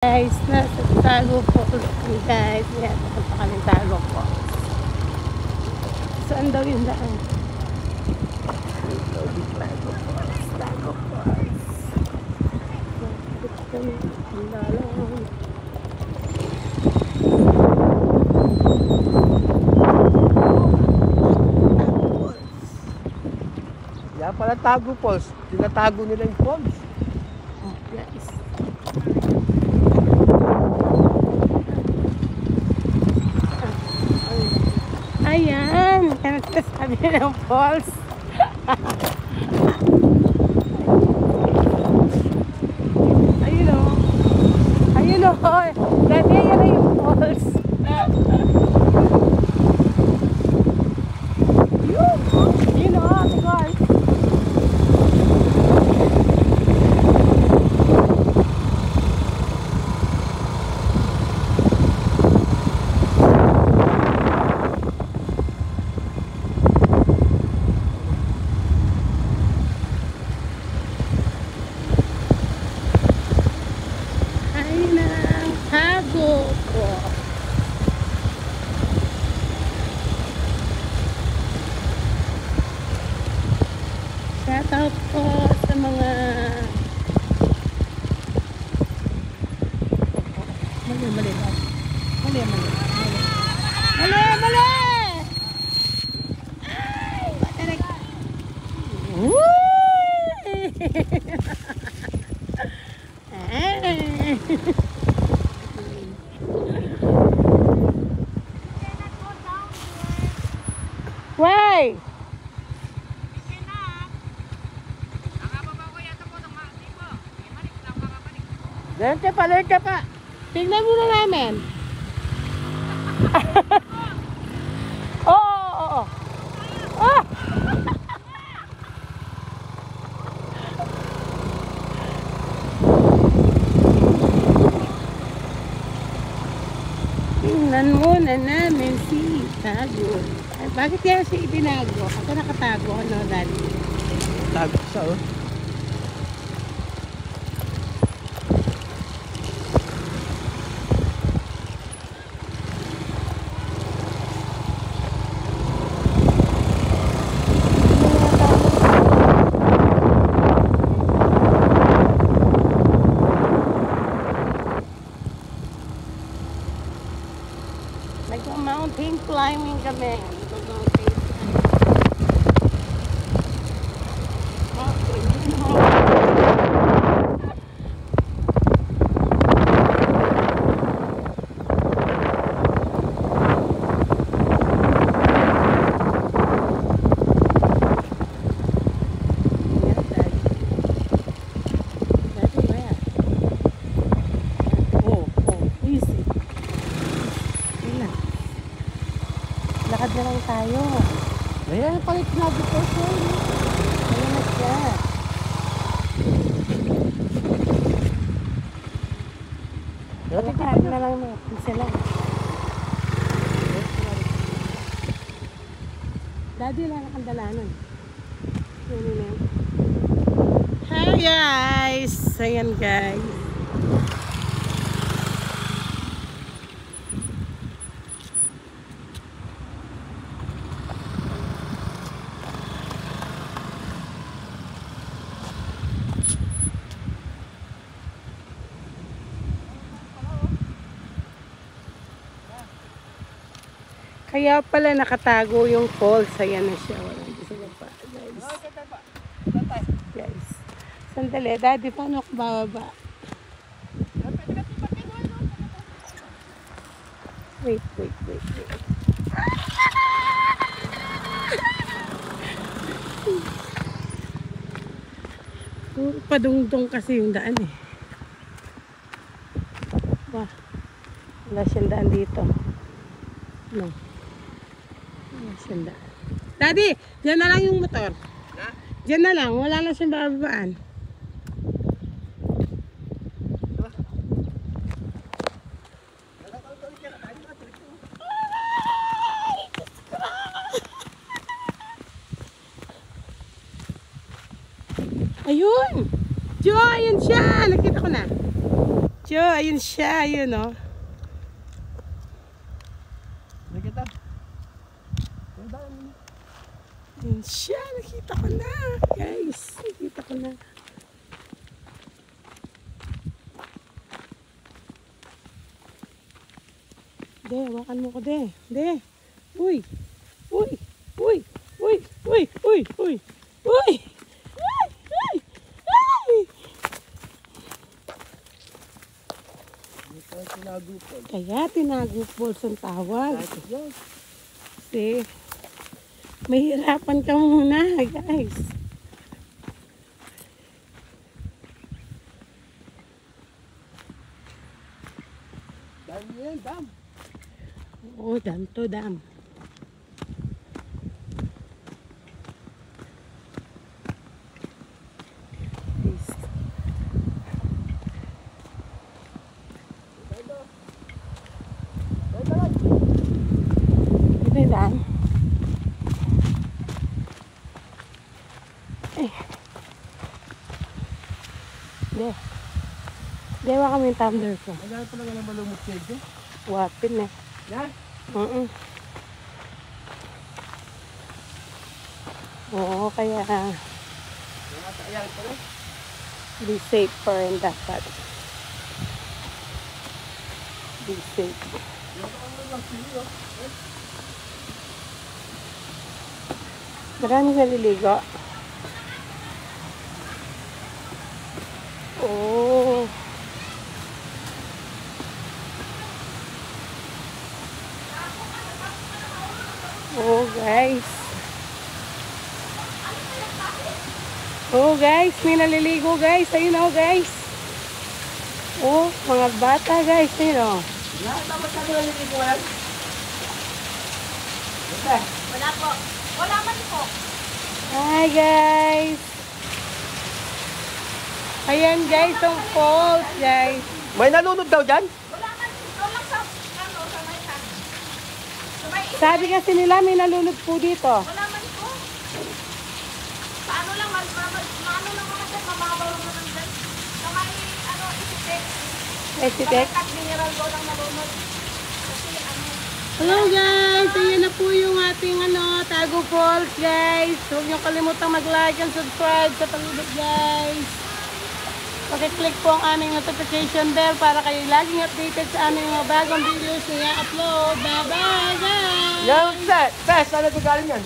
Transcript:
Guys, nasa Tago Falls guys. Yan, napunta kami Tago Falls. Saan daw yung daan? Tago Falls, Tago Falls. Nakapit kami ang dalang. Yan pala Tago Falls. Tinatago nila yung falls. Oh, guys. Ayan, yan ang sabi ng falls. Ayun o. Ayun o. Dati yan na yung falls. Yun o, guys. Tago po. Shout out po sa mga mali. Ay, matalag. Why? Lert ka pa. Tingnan muna namin. Oo. Oh! Tingnan muna namin si Tago. Ay, bakit yan siya itinago? Ako nakatago. Ano, Daddy? Tago siya, oh. Nag-mountain climbing kami. Lakad na lang tayo. Ayan pala yung Tago Falls. Ayan na siya. Lakad na lang natin sila. Daddy lang ang dalanan. Hi guys! Ayan guys. Kaya pala nakatago yung falls. Ayan na siya. Walang sila pa. Guys. Sandali. Daddy, paano ako bababa? Wait. Padungdong kasi yung daan eh. Wah. Wala siyang daan dito. No. Daddy, dyan na lang yung motor. Ha? Dyan na lang, wala na siyang bababaan. Ayun! Jo, ayun siya! Nakita ko na. Cho, ayun siya, ayun oh. Nakita? Ayun siya, nakita ko na. Guys, nakita ko na. De, hawakan mo ko, de. De. Uy. Uy. Uy. Uy. Uy. Uy. Uy. Uy. Ay. Ay. Ay. Kaya tinago Falls ang tawag. Kasi mahirapan ka muna, guys. Dam yan, dam. Oo, dam to, dam. Please. Ito yung dam. Eh. De. Dewa kami yung tumbler ko. Wala pa lang malumot kayo dyan. Wapin eh. Yan? Oo, kaya Ayan pala. be safe pa rin dapat. Be safe. Maraming naliligo. Oh. Oh, guys. Oh, guys. May naliligo, guys. Ayun, oh, guys. Oh, mga bata, guys. Ayun, oh. Dapat ka doon naliligo yan? Wala po. Wala man po. Hi, guys. Ayan, guys, ang falls, guys. May nalunod daw dyan? Wala man. Doon lang sa, ano, sa may kan. Sa may Sabi kasi nila may nalunod po dito. wala man po. Sa ano lang, maano lang mga dyan, mababaw lang naman dyan. Sa may, ano, isitek. Esitek. Sa may mineral ko lang nalunod. Kasi, ano, Hello, guys. Ayan na po yung ating Tago Falls, guys. Huwag niyo kalimutang mag-like and subscribe sa palibot, guys. Pakiclick po ang aming notification bell para kayo laging updated sa aming mga bagong videos na i-upload. Bye-bye, guys! Yan, Tess! Tess, saan ito galing yan?